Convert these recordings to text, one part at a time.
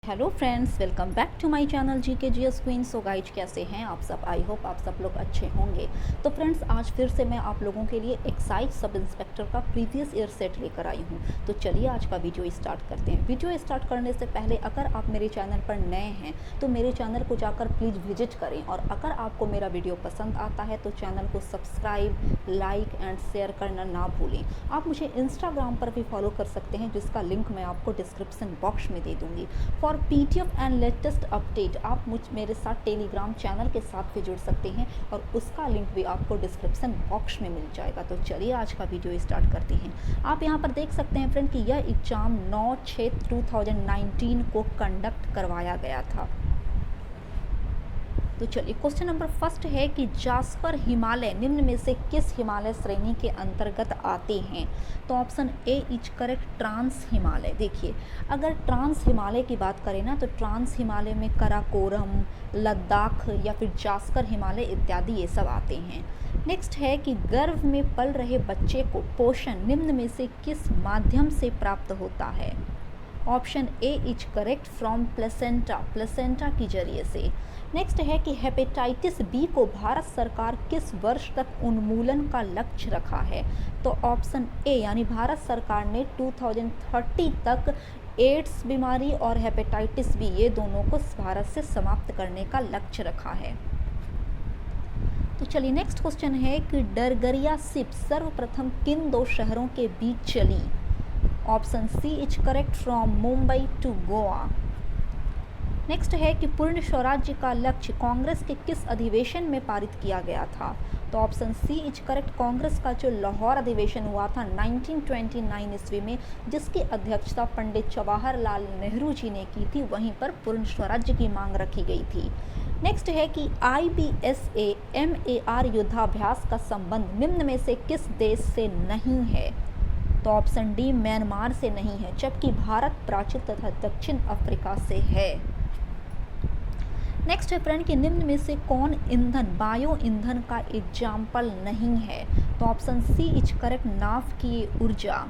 Hello friends, welcome back to my channel GK GS queen. So guys, कैसे हैं आप सब? आई होप आप सब लोग अच्छे होंगे। तो फ्रेंड्स, आज फिर से मैं आप लोगों के लिए एक्साइज सब इंस्पेक्टर का प्रीवियस ईयर सेट लेकर आई हूँ। तो चलिए आज का वीडियो स्टार्ट करते हैं। वीडियो स्टार्ट करने से पहले अगर आप मेरे चैनल पर नए हैं तो मेरे चैनल को जाकर प्लीज़ विजिट करें, और अगर आपको मेरा वीडियो पसंद आता है तो चैनल को सब्सक्राइब, लाइक एंड शेयर करना ना भूलें। आप मुझे इंस्टाग्राम पर भी फॉलो कर सकते हैं, जिसका लिंक मैं आपको डिस्क्रिप्शन बॉक्स में दे दूँगी। For PDF and latest update आप मेरे साथ टेलीग्राम चैनल के साथ भी जुड़ सकते हैं, और उसका लिंक भी आपको डिस्क्रिप्शन बॉक्स में मिल जाएगा। तो चलिए आज का वीडियो स्टार्ट करते हैं। आप यहाँ पर देख सकते हैं फ्रेंड कि यह एग्ज़ाम 9/6/2019 को कंडक्ट करवाया गया था। तो चलिए, क्वेश्चन नंबर फर्स्ट है कि जास्पर हिमालय निम्न में से किस हिमालय श्रेणी के अंतर्गत आते हैं? तो option A is correct, trans Himalaya. देखिए, अगर ट्रांस हिमालय की बात करें ना, तो ट्रांस हिमालय में कराकोरम, लद्दाख या फिर जास्कर हिमालय इत्यादि ये सब आते हैं। नेक्स्ट है कि गर्भ में पल रहे बच्चे को पोषण निम्न में से किस माध्यम से प्राप्त होता है? Option A is correct, from placenta, placenta के जरिए से। नेक्स्ट है कि हेपेटाइटिस बी को भारत सरकार किस वर्ष तक उन्मूलन का लक्ष्य रखा है? तो ऑप्शन ए यानी भारत सरकार ने 2030 तक एड्स बीमारी और हेपेटाइटिस बी ये दोनों को भारत से समाप्त करने का लक्ष्य रखा है। तो चलिए, नेक्स्ट क्वेश्चन है कि डरगरिया शिप सर्वप्रथम किन दो शहरों के बीच चली? Option C is correct, from Mumbai to Goa. Next है कि पूर्ण स्वराज्य का लक्ष्य कांग्रेस के किस अधिवेशन में पारित किया गया था? तो option C is correct, Congress का जो लाहौर अधिवेशन हुआ था 1929 ईस्वी में, जिसकी अध्यक्षता पंडित जवाहरलाल नेहरू जी ने की थी, वहीं पर पूर्ण स्वराज्य की मांग रखी गई थी। नेक्स्ट है कि IBSA MAR युद्धाभ्यास का संबंध निम्न में से किस देश से नहीं है? तो ऑप्शन डी म्यांमार से नहीं है, जबकि भारत, प्राचीन तथा दक्षिण अफ्रीका से है। नेक्स्ट है फ्रेंड कि निम्न में से कौन ईंधन बायो ईंधन का एग्जाम्पल नहीं है? तो ऑप्शन सी इज करेक्ट, नाभिकीय ऊर्जा।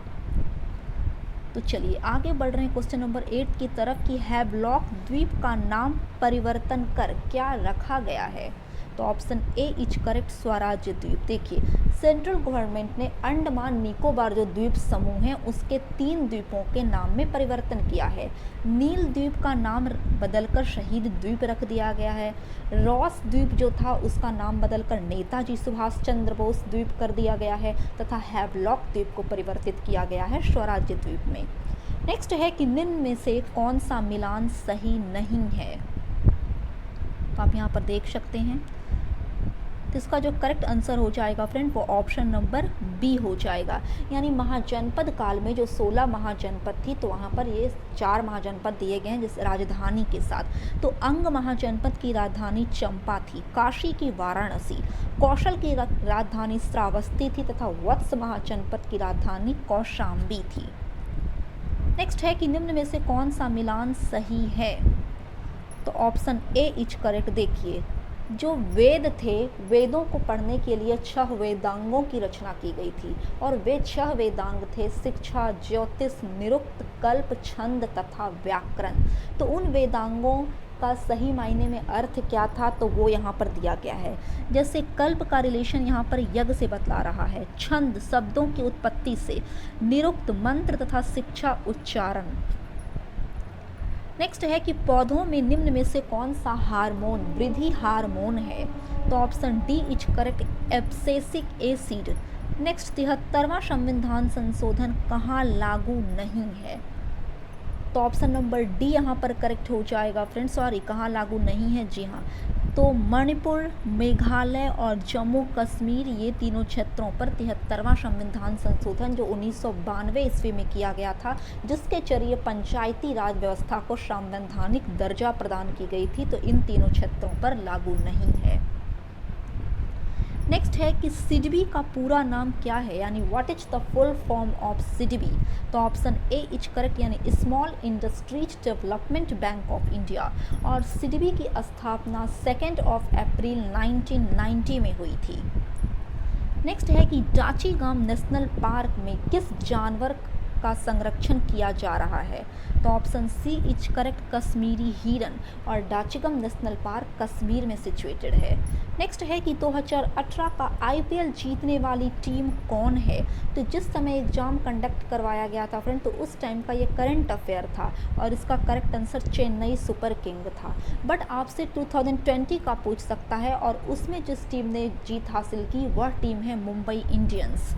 तो चलिए आगे बढ़ रहे हैं क्वेश्चन नंबर 8 की तरफ कि हैवलॉक द्वीप का नाम परिवर्तन कर क्या रखा गया है? तो ऑप्शन ए इज करेक्ट, स्वराज्य द्वीप। देखिए, सेंट्रल गवर्नमेंट ने अंडमान निकोबार जो द्वीप समूह है उसके 3 द्वीपों के नाम में परिवर्तन किया है। नील द्वीप का नाम बदलकर शहीद द्वीप रख दिया गया है। रॉस द्वीप जो था उसका नाम बदलकर नेताजी सुभाष चंद्र बोस द्वीप कर दिया गया है, तथा हैवलॉक द्वीप को परिवर्तित किया गया है स्वराज्य द्वीप में। नेक्स्ट है कि निम्न में से कौन सा मिलान सही नहीं है? तो आप यहाँ पर देख सकते हैं, तो इसका जो करेक्ट आंसर हो जाएगा फ्रेंड वो ऑप्शन नंबर बी हो जाएगा। यानी महाजनपद काल में जो 16 महाजनपद थी, तो वहाँ पर ये 4 महाजनपद दिए गए हैं जिस राजधानी के साथ। तो अंग महाजनपद की राजधानी चंपा थी, काशी की वाराणसी, कौशल की राजधानी श्रावस्ती थी, तथा वत्स महाजनपद की राजधानी कौशाम्बी थी। नेक्स्ट है कि निम्न में से कौन सा मिलान सही है? तो ऑप्शन ए इज करेक्ट। देखिए, जो वेद थे, वेदों को पढ़ने के लिए 6 वेदांगों की रचना की गई थी, और वे 6 वेदांग थे शिक्षा, ज्योतिष, निरुक्त, कल्प, छंद तथा व्याकरण। तो उन वेदांगों का सही मायने में अर्थ क्या था, तो वो यहाँ पर दिया गया है। जैसे कल्प का रिलेशन यहाँ पर यज्ञ से बतला रहा है, छंद शब्दों की उत्पत्ति से, निरुक्त मंत्र तथा शिक्षा उच्चारण। नेक्स्ट है कि पौधों में निम्न में से कौन सा हार्मोन वृद्धि हार्मोन है? तो option D is correct, abscisic acid. Next 73वां संविधान संशोधन कहाँ लागू नहीं है? तो ऑप्शन नंबर डी यहाँ पर करेक्ट हो जाएगा फ्रेंड। सॉरी, कहाँ लागू नहीं है? जी हाँ, तो मणिपुर, मेघालय और जम्मू कश्मीर ये तीनों क्षेत्रों पर 73वां संविधान संशोधन जो 1992 ईस्वी में किया गया था, जिसके जरिए पंचायती राज व्यवस्था को संवैधानिक दर्जा प्रदान की गई थी, तो इन तीनों क्षेत्रों पर लागू नहीं है। नेक्स्ट है कि सिडबी का पूरा नाम क्या है, यानी what is the full form of SIDBI? तो ऑप्शन ए इज करेक्ट, यानी small industries development bank of India, और सिडबी की स्थापना 2 अप्रैल 1990 में हुई थी। नेक्स्ट है कि डाची गाम नेशनल पार्क में किस जानवर का संरक्षण किया जा रहा है? तो option C is correct, Kashmiri हिरन, और डाचिगम नेशनल पार्क कश्मीर में सिचुएटेड है। नेक्स्ट है कि 2018 का आईपीएल जीतने वाली टीम कौन है? तो जिस समय एग्जाम कंडक्ट करवाया गया था फ्रेंड, तो उस टाइम का ये करंट अफेयर था और इसका correct answer Chennai super king था। बट आपसे 2020 का पूछ सकता है और उसमें जिस टीम ने जीत हासिल की वह टीम है मुंबई इंडियंस।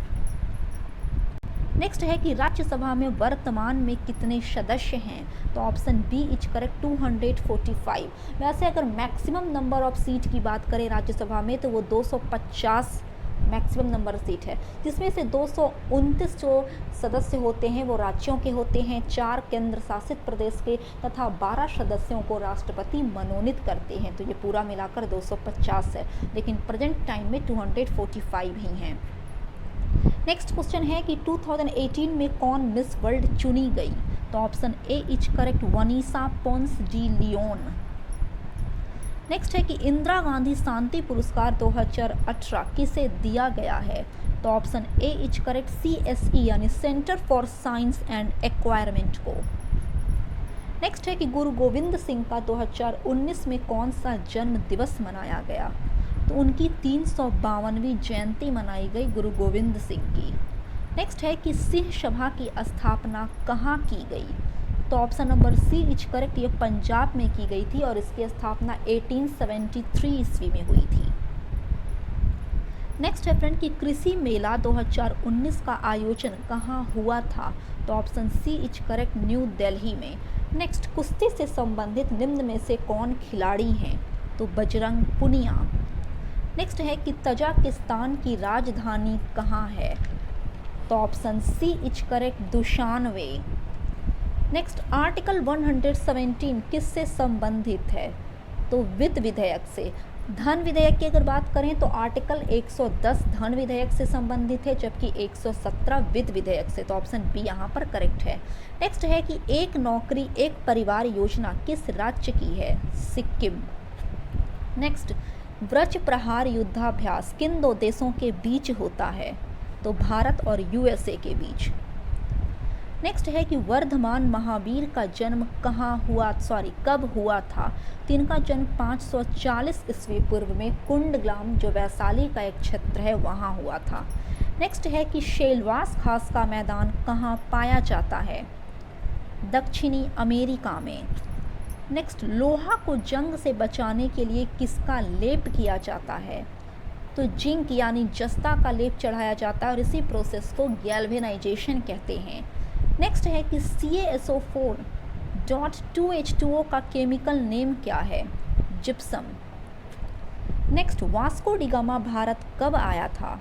नेक्स्ट है कि राज्यसभा में वर्तमान में कितने सदस्य हैं? तो ऑप्शन बी इज करेक्ट, 245। वैसे अगर मैक्सिमम नंबर ऑफ सीट की बात करें राज्यसभा में तो वो 250 मैक्सिमम नंबर सीट है, जिसमें से 229 जो सदस्य होते हैं वो राज्यों के होते हैं, 4 केंद्र शासित प्रदेश के तथा 12 सदस्यों को राष्ट्रपति मनोनीत करते हैं। तो ये पूरा मिलाकर 250 है, लेकिन प्रेजेंट टाइम में 245 ही हैं। नेक्स्ट क्वेश्चन है कि 2018 में कौन मिस वर्ल्ड चुनी गई? तो option A is correct, Vanessa Ponce de Leon. Next है कि इंदिरा गांधी शांति पुरस्कार 2018 किसे दिया गया है? तो option A is correct, CSE यानी centre for science and acquirement को। नेक्स्ट है कि गुरु गोविंद सिंह का 2019 में कौन सा जन्म दिवस मनाया गया? तो उनकी 352वीं जयंती मनाई गई गुरु गोविंद सिंह की। नेक्स्ट है कि सिंह सभा की स्थापना कहाँ की गई? तो option number C is correct, ये पंजाब में की गई थी और इसकी स्थापना 1873 ईस्वी में हुई थी। नेक्स्ट है फ्रेंड कि कृषि मेला 2019 का आयोजन कहाँ हुआ था? तो option C is correct, New Delhi में। नेक्स्ट, कुश्ती से संबंधित निम्न में से कौन खिलाड़ी हैं? तो बजरंग पुनिया। नेक्स्ट है कि तजाकिस्तान की राजधानी कहाँ है? तो option C is correct, Dushanbe. Next, article 117 किससे संबंधित है? तो वित्त विधेयक से। धन विधेयक की अगर बात करें तो आर्टिकल 110 धन विधेयक से संबंधित है, जबकि 117 वित्त विधेयक से। तो ऑप्शन बी यहाँ पर करेक्ट है। नेक्स्ट है कि एक नौकरी एक परिवार योजना किस राज्य की है? सिक्किम। नेक्स्ट, व्रज प्रहार युद्धाभ्यास किन 2 देशों के बीच होता है? तो भारत और USA के बीच। नेक्स्ट है कि वर्धमान महावीर का जन्म कब हुआ था? तो इनका जन्म 540 ईस्वी पूर्व में कुंडग्राम, जो वैशाली का एक क्षेत्र है, वहाँ हुआ था। नेक्स्ट है कि शेलवास खास का मैदान कहाँ पाया जाता है? दक्षिणी अमेरिका में। नेक्स्ट, लोहा को जंग से बचाने के लिए किसका लेप किया जाता है? तो जिंक यानी जस्ता का लेप चढ़ाया जाता है और इसी प्रोसेस को गैल्वेनाइजेशन कहते हैं। नेक्स्ट है कि CaSO4.2H2O का केमिकल नेम क्या है? Gypsum. Next, Vasco D gamma Bharat कब आया था?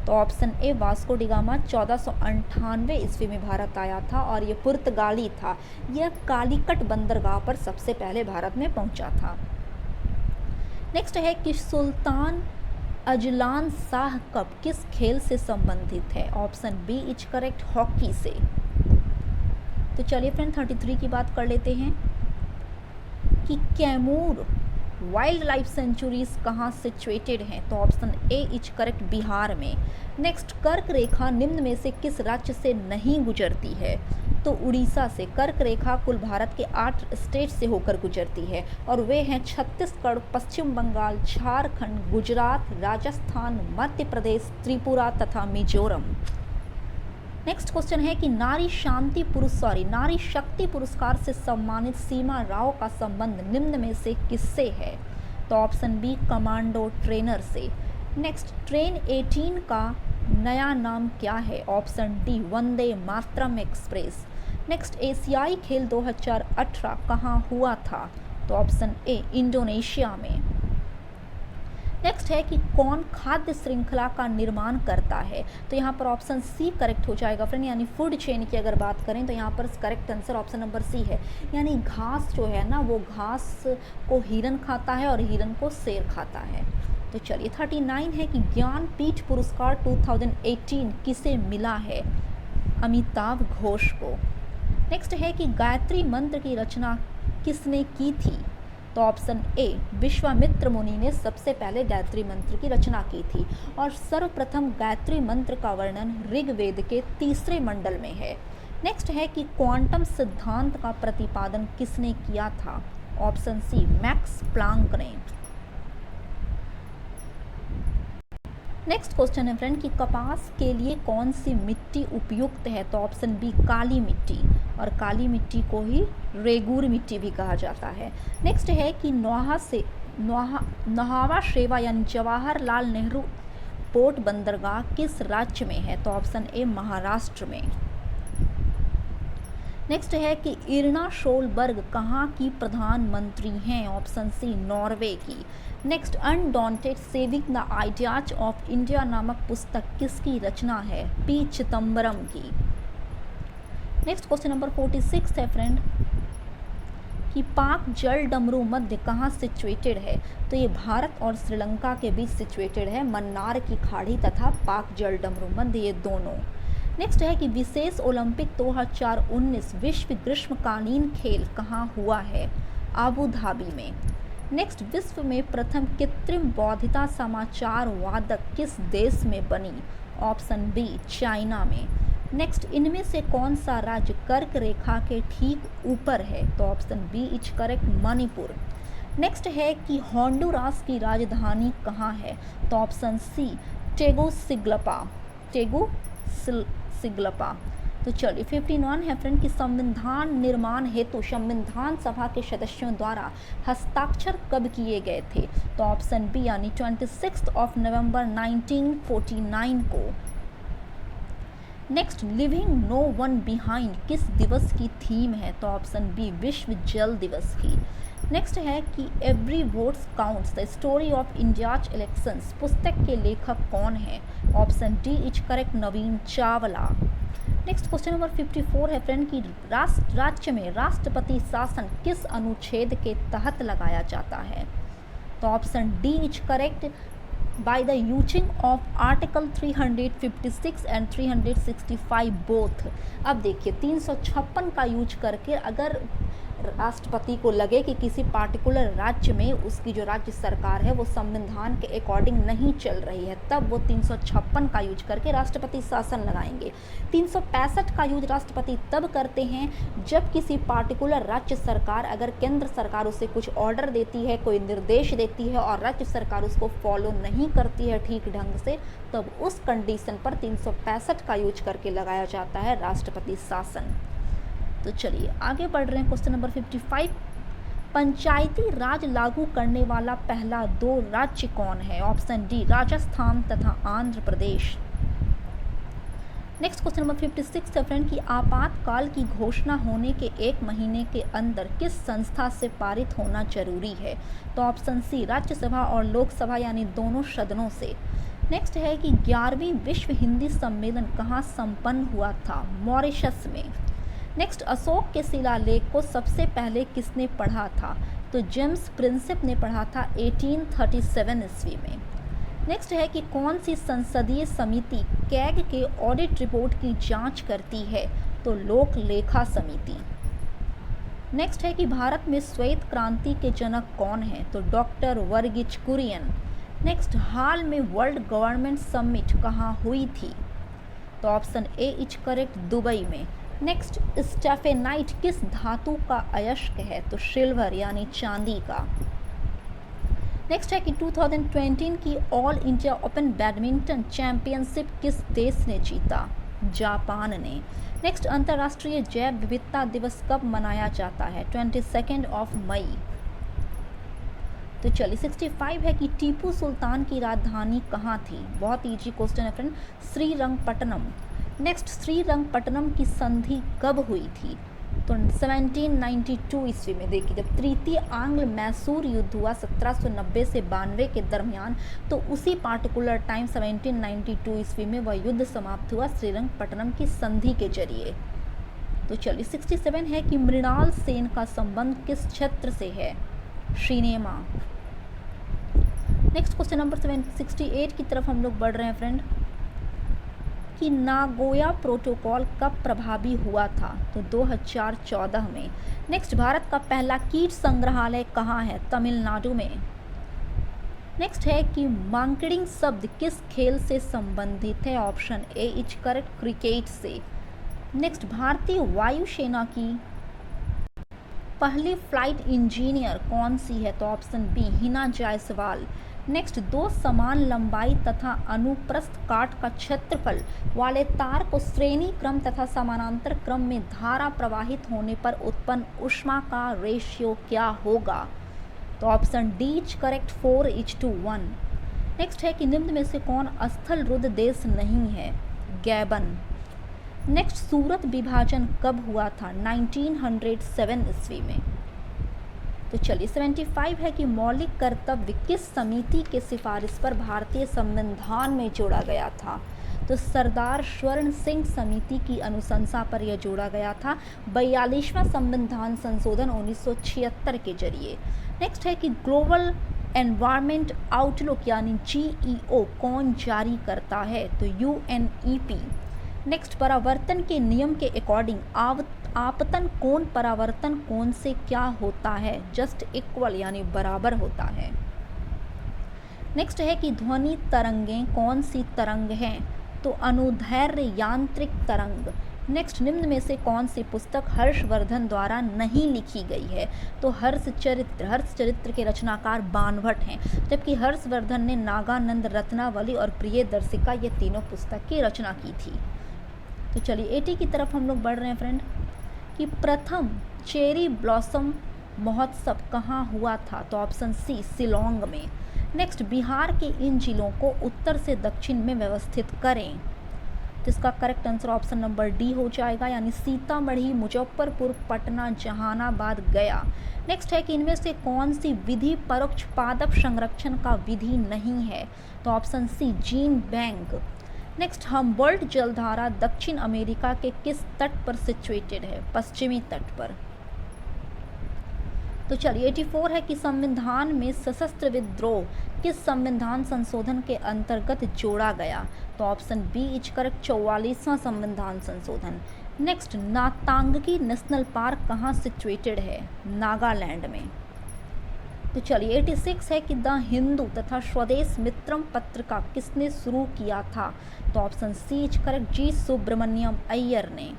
तो ऑप्शन ए वास्को डी गामा 1498 ईस्वी में भारत आया था और ये पुर्तगाली था। यह कालीकट बंदरगाह पर सबसे पहले भारत में पहुंचा था। नेक्स्ट है कि सुल्तान अजलान शाह कप किस खेल से संबंधित है? Option B is correct, hockey से। तो चलिए फ्रेंड 33 की बात कर लेते हैं कि कैमूर वाइल्ड लाइफ सेंचुरीज कहाँ सिचुएटेड हैं? तो option A is correct, Bihar में। नेक्स्ट, कर्क रेखा निम्न में से किस राज्य से नहीं गुजरती है? तो उड़ीसा से। कर्क रेखा कुल भारत के 8 स्टेट से होकर गुजरती है और वे हैं छत्तीसगढ़, पश्चिम बंगाल, झारखंड, गुजरात, राजस्थान, मध्य प्रदेश, त्रिपुरा तथा मिजोरम। नेक्स्ट क्वेश्चन है कि नारी शक्ति पुरस्कार से सम्मानित सीमा राव का संबंध निम्न में से किससे है? तो ऑप्शन बी, कमांडो ट्रेनर से। नेक्स्ट, ट्रेन 18 का नया नाम क्या है? Option D, Vande Mataram express. Next, एशियाई खेल 2018 कहाँ हुआ था? तो ऑप्शन ए, इंडोनेशिया में। नेक्स्ट है कि कौन खाद्य श्रृंखला का निर्माण करता है? तो यहाँ पर ऑप्शन सी करेक्ट हो जाएगा फ्रेंड, यानी फूड चेन की अगर बात करें तो यहाँ पर correct answer option number C है। यानी घास जो है ना, वो घास को हिरन खाता है और हिरन को शेर खाता है। तो चलिए 39 है कि ज्ञानपीठ पुरस्कार 2018 किसे मिला है? अमिताभ घोष को। नेक्स्ट है कि गायत्री मंत्र की रचना किसने की थी? तो ऑप्शन ए, विश्वामित्र मुनि ने सबसे पहले गायत्री मंत्र की रचना की थी और सर्वप्रथम गायत्री मंत्र का वर्णन ऋग्वेद के 3 मंडल में है। नेक्स्ट है कि क्वांटम सिद्धांत का प्रतिपादन किसने किया था? ऑप्शन सी मैक्स प्लांक ने। नेक्स्ट क्वेश्चन है फ्रेंड कि कपास के लिए कौन सी मिट्टी उपयुक्त है? तो ऑप्शन बी काली मिट्टी, और काली मिट्टी को ही रेगूर मिट्टी भी कहा जाता है। नेक्स्ट है कि नौहावा शेवा यानी जवाहरलाल नेहरू पोर्ट बंदरगाह किस राज्य में है? तो ऑप्शन ए महाराष्ट्र में। नेक्स्ट है कि इरना सोलबर्ग कहाँ की प्रधानमंत्री हैं? ऑप्शन सी नॉर्वे की। Next undaunted saving the ideas of India नामक पुस्तक किसकी रचना है? पी चिदम्बरम की। नेक्स्ट क्वेश्चन नंबर 46 है फ्रेंड कि पाक जल डमरू मध्य कहाँ सिचुएटेड है? तो ये भारत और श्रीलंका के बीच सिचुएटेड है, मन्नार की खाड़ी तथा पाक जल डमरू मध्य, ये दोनों। नेक्स्ट है कि विशेष ओलंपिक 2019 विश्व ग्रीष्मकालीन खेल कहाँ हुआ है? आबू धाबी में। नेक्स्ट विश्व में प्रथम कृत्रिम बौद्धिता समाचार वादक किस देश में बनी? ऑप्शन बी चाइना में। नेक्स्ट इनमें से कौन सा राज्य कर्क रेखा के ठीक ऊपर है? तो option B is correct Manipur. Next है कि होंडुरास की राजधानी कहाँ है? तो ऑप्शन सी टेगुसिगल्पा। तो चलिए 51 है फ्रेंड कि संविधान निर्माण हेतु संविधान सभा के सदस्यों द्वारा हस्ताक्षर कब किए गए थे? तो ऑप्शन बी यानी 26 नवंबर 1949 को। Next leaving no one behind किस दिवस की थीम है? तो ऑप्शन बी विश्व जल दिवस की। नेक्स्ट है कि every votes counts the story of India's elections पुस्तक के लेखक कौन है? Option D is correct Naveen Chawla. Next question number 54 है फ्रेंड कि राज्य में राष्ट्रपति शासन किस अनुच्छेद के तहत लगाया जाता है? तो option D is correct by the using of article 356 and 365 both. अब देखिए 356 का यूज करके अगर राष्ट्रपति को लगे कि किसी पार्टिकुलर राज्य में उसकी जो राज्य सरकार है वो संविधान के अकॉर्डिंग नहीं चल रही है, तब वो 356 का यूज करके राष्ट्रपति शासन लगाएंगे। 365 का यूज राष्ट्रपति तब करते हैं जब किसी पार्टिकुलर राज्य सरकार, अगर केंद्र सरकार उसे कुछ ऑर्डर देती है, कोई निर्देश देती है और राज्य सरकार उसको फॉलो नहीं करती है ठीक ढंग से, तब उस कंडीशन पर 365 का यूज करके लगाया जाता है राष्ट्रपति शासन। तो चलिए आगे बढ़ रहे हैं। क्वेश्चन नंबर 55 पंचायती राज लागू करने वाला पहला 2 राज्य कौन है? ऑप्शन डी राजस्थान तथा Andhra Pradesh. Next question number 56 है फ्रेंड कि आपातकाल की घोषणा होने के 1 महीने के अंदर किस संस्था से पारित होना जरूरी है? तो ऑप्शन सी राज्यसभा और लोकसभा यानी दोनों सदनों से। नेक्स्ट है कि 11वीं विश्व हिंदी सम्मेलन कहाँ संपन्न हुआ था? मॉरिशस में। नेक्स्ट अशोक के शिलालेख को सबसे पहले किसने पढ़ा था? तो जेम्स प्रिंसेप ने पढ़ा था 1837 ईस्वी में। नेक्स्ट है कि कौन सी संसदीय समिति कैग के ऑडिट रिपोर्ट की जांच करती है? तो लोक लेखा समिति। नेक्स्ट है कि भारत में श्वेत क्रांति के जनक कौन है? तो डॉक्टर वर्गीज कुरियन। नेक्स्ट हाल में वर्ल्ड गवर्नमेंट समिट कहाँ हुई थी? तो option A is correct Dubai में। नेक्स्ट स्टेफेनाइट किस धातु का अयस्क है? तो सिल्वर यानी चांदी का। नेक्स्ट है कि 2020 की all India open badminton championship किस देश ने जीता? जापान ने। नेक्स्ट अंतर्राष्ट्रीय जैव विविधता दिवस कब मनाया जाता है? 22 मई। तो चलिए 65 है कि टीपू सुल्तान की राजधानी कहाँ थी? बहुत इजी क्वेश्चन है फ्रेंड, श्रीरंगपट्टनम। नेक्स्ट श्रीरंगपट्टनम की संधि कब हुई थी? तो 1792 ईस्वी में। देखिए जब तृतीय आंग्ल मैसूर युद्ध हुआ 1790 से 92 के दरमियान, तो उसी पार्टिकुलर टाइम 1792 ईस्वी में वह युद्ध समाप्त हुआ श्रीरंगपट्टनम की संधि के जरिए। तो चलिए 67 है कि मृणाल सेन का संबंध किस क्षेत्र से है? सिनेमा। नेक्स्ट क्वेश्चन नंबर 68 की तरफ हम लोग बढ़ रहे हैं फ्रेंड कि नागोया प्रोटोकॉल कब प्रभावी हुआ था? तो 2014 में। नेक्स्ट भारत का पहला कीट संग्रहालय कहाँ है? तमिलनाडु में। नेक्स्ट है कि मांकडिंग शब्द किस खेल से संबंधित है? Option A is correct cricket से। नेक्स्ट, भारतीय वायुसेना की पहली फ्लाइट इंजीनियर कौन सी है? तो option B Hina Jaiswal. Next, दो समान लंबाई तथा अनुप्रस्थ काट का क्षेत्रफल वाले तार को श्रेणी क्रम तथा समानांतर क्रम में धारा प्रवाहित होने पर उत्पन्न ऊष्मा का रेशियो क्या होगा? तो option D is correct, 4:1। Next है कि निम्न में से कौन स्थल रुद्ध देश नहीं है? गैबन। नेक्स्ट, सूरत विभाजन कब हुआ था? 1907 ईस्वी में। तो चलिए 75 है कि मौलिक कर्तव्य किस समिति के सिफारिश पर भारतीय संविधान में जोड़ा गया था? तो सरदार स्वर्ण सिंह समिति की अनुशंसा पर यह जोड़ा गया था 42वां संविधान संशोधन 1976 के जरिए। नेक्स्ट है कि ग्लोबल एनवायरमेंट आउटलुक यानी GEO कौन जारी करता है? तो UNEP। नेक्स्ट, परावर्तन के नियम के अकॉर्डिंग आपतन कोण परावर्तन कोण से क्या होता है? जस्ट इक्वल यानी बराबर होता है। नेक्स्ट है कि ध्वनि तरंगें कौन सी तरंग हैं? तो अनुदैर्ध्य यांत्रिक तरंग। नेक्स्ट, निम्न में से कौन सी पुस्तक हर्षवर्धन द्वारा नहीं लिखी गई है? तो हर्षचरित्र के रचनाकार बाणभट्ट हैं, जबकि हर्षवर्धन ने नागानंद, रत्नावली और प्रियदर्शिका ये तीनों पुस्तक की रचना की थी। तो चलिए 80 की तरफ हम लोग बढ़ रहे हैं फ्रेंड, कि प्रथम चेरी ब्लॉसम महोत्सव कहाँ हुआ था? तो ऑप्शन सी शिलोंग में। नेक्स्ट, बिहार के इन जिलों को उत्तर से दक्षिण में व्यवस्थित करें। तो इसका correct answer option number D हो जाएगा, यानी सीतामढ़ी, मुजफ्फरपुर, पटना, जहानाबाद, गया। नेक्स्ट है कि इनमें से कौन सी विधि परोक्ष पादप संरक्षण का विधि नहीं है? तो option C gene bank. Next, Humboldt जलधारा दक्षिण अमेरिका के किस तट पर सिचुएटेड है? पश्चिमी तट पर। तो चलिए 84 है कि संविधान में सशस्त्र विद्रोह किस संविधान संशोधन के अंतर्गत जोड़ा गया? तो ऑप्शन बी इज करेक्ट, 44वां संविधान संशोधन। नेक्स्ट, नातांगी नेशनल पार्क कहाँ सिचुएटेड है? नागालैंड में। तो चलिए 86 है कि द हिंदू तथा स्वदेश मित्रम पत्रिका किसने शुरू किया था? तो ऑप्शन सी इज करेक्ट, जी सुब्रमण्यम अय्यर ने।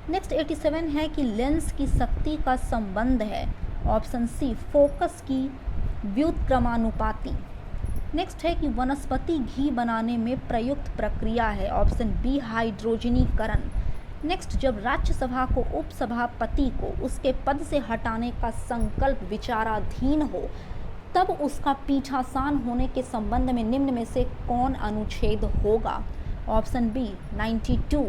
नेक्स्ट 87 है कि लेंस की शक्ति का संबंध है? ऑप्शन सी फोकस की व्युत्क्रमानुपाती। नेक्स्ट है कि वनस्पति घी बनाने में प्रयुक्त प्रक्रिया है? ऑप्शन बी हाइड्रोजनीकरण। नेक्स्ट, जब राज्यसभा को उपसभापति को उसके पद से हटाने का संकल्प विचाराधीन हो तब उसका पीठासान होने के संबंध में निम्न में से कौन अनुच्छेद होगा? Option B 92।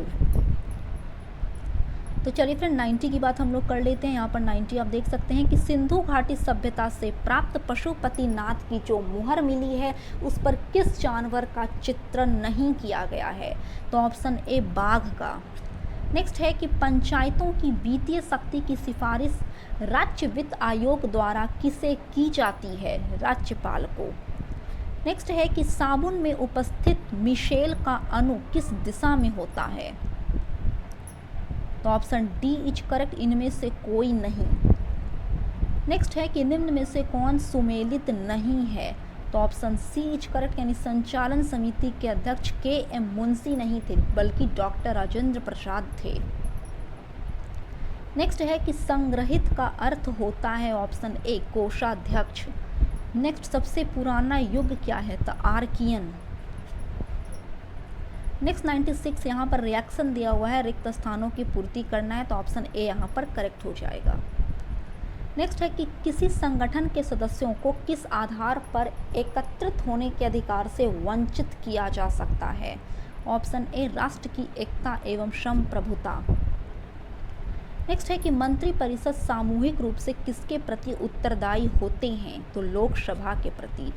तो चलिए फ्रेंड 90 की बात हम लोग कर लेते हैं। यहाँ पर 90 आप देख सकते हैं कि सिंधु घाटी सभ्यता से प्राप्त पशुपतिनाथ की जो मुहर मिली है उस पर किस जानवर का चित्रण नहीं किया गया है? तो ऑप्शन ए बाघ का। नेक्स्ट है कि पंचायतों की वित्तीय शक्ति की सिफारिश राज्य वित्त आयोग द्वारा किसे की जाती है? राज्यपाल को। नेक्स्ट है कि साबुन में उपस्थित मिशेल का अणु किस दिशा में होता है? तो ऑप्शन डी इज करेक्ट, इनमें से कोई नहीं। नेक्स्ट है कि निम्न में से कौन सुमेलित नहीं है? तो ऑप्शन सी इज करेक्ट, यानी संचालन समिति के अध्यक्ष KM मुंशी नहीं थे बल्कि डॉक्टर राजेंद्र प्रसाद थे। नेक्स्ट है कि संग्रहित का अर्थ होता है? ऑप्शन ए कोषाध्यक्ष। नेक्स्ट, सबसे पुराना युग क्या है? तो आर्कियन। नेक्स्ट 96 यहाँ पर रिएक्शन दिया हुआ है, रिक्त स्थानों की पूर्ति करना है, तो ऑप्शन ए यहाँ पर करेक्ट हो जाएगा। नेक्स्ट है कि किसी संगठन के सदस्यों को किस आधार पर एकत्रित होने के अधिकार से वंचित किया जा सकता है? ऑप्शन ए राष्ट्र की एकता एवं संप्रभुता। नेक्स्ट है कि मंत्रिपरिषद सामूहिक रूप से किसके प्रति उत्तरदायी होते हैं? तो लोकसभा के प्रति।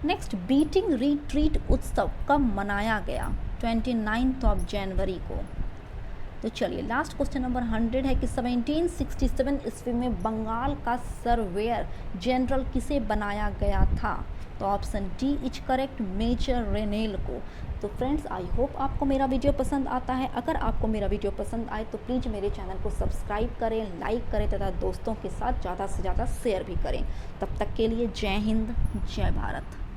नेक्स्ट, बीटिंग रिट्रीट उत्सव कब मनाया गया? 29 जनवरी को। तो चलिए लास्ट क्वेश्चन नंबर 100 है कि 1767 ईस्वी में बंगाल का सर्वेयर जनरल किसे बनाया गया था? तो option D is correct, Major Rennell को। तो फ्रेंड्स, आई होप आपको मेरा वीडियो पसंद आता है। अगर आपको मेरा वीडियो पसंद आए तो प्लीज़ मेरे चैनल को सब्सक्राइब करें, लाइक करें तथा दोस्तों के साथ ज़्यादा से ज़्यादा शेयर भी करें। तब तक के लिए जय हिंद, जय भारत।